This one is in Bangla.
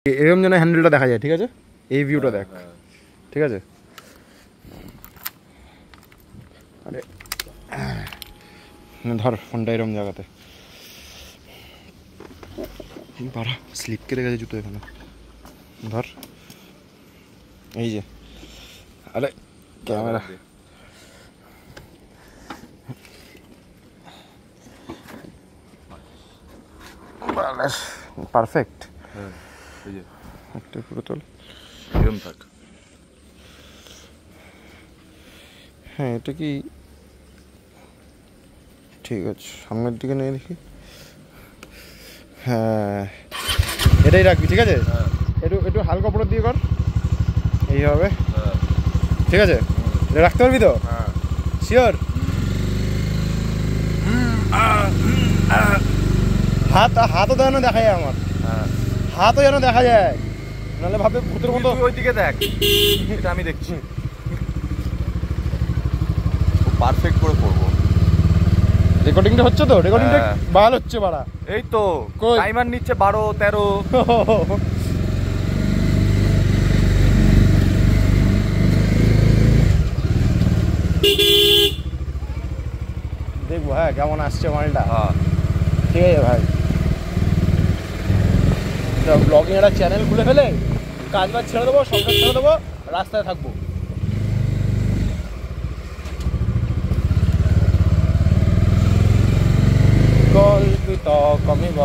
এরকম যেন হ্যান্ডেলটা দেখা যায়, ঠিক আছে? এই ভিউটা দেখ, ঠিক আছে? আরে ধর ফোনটা এরকম জায়গাতে পারা, স্লিপ কেটে গেছে জুতো এখানে, ধর এই যে। আরে ক্যামেরা পারফেক্ট। হ্যাঁ এই যে একটা পুরো তোল, এরকম থাক। হ্যাঁ এটা কি ঠিক আছে? সামনের দিকে নিয়ে দেখি। হ্যাঁ এটাই রাখবি, ঠিক আছে? একটু একটু হালকা উপর দিয়ে কর, এইভাবে, ঠিক আছে? এটা রাখতে পারবি তো? শিওর? হাতও যেন দেখা যায় আমার, হাতও যেন দেখা যায়, নাহলে ভাবে ভূতের মতো। ওই দিকে দেখ, এটা আমি দেখছি। পারফেক্ট করে করবো। রেকর্ডিংটা হচ্ছে তো? রেকর্ডিংটা ভালো হচ্ছে বাড়া। এই তো টাইমার নিচ্ছে 12-13। দেখবো হ্যাঁ কেমন আসছে মালটা। হ্যাঁ ঠিক আছে ভাই, ব্লগিং একটা চ্যানেল খুলে ফেলে কাজ বাজ ছেড়ে দেবো, সংসার ছেড়ে দেবো, রাস্তায় থাকবো। কল্পিত কমিব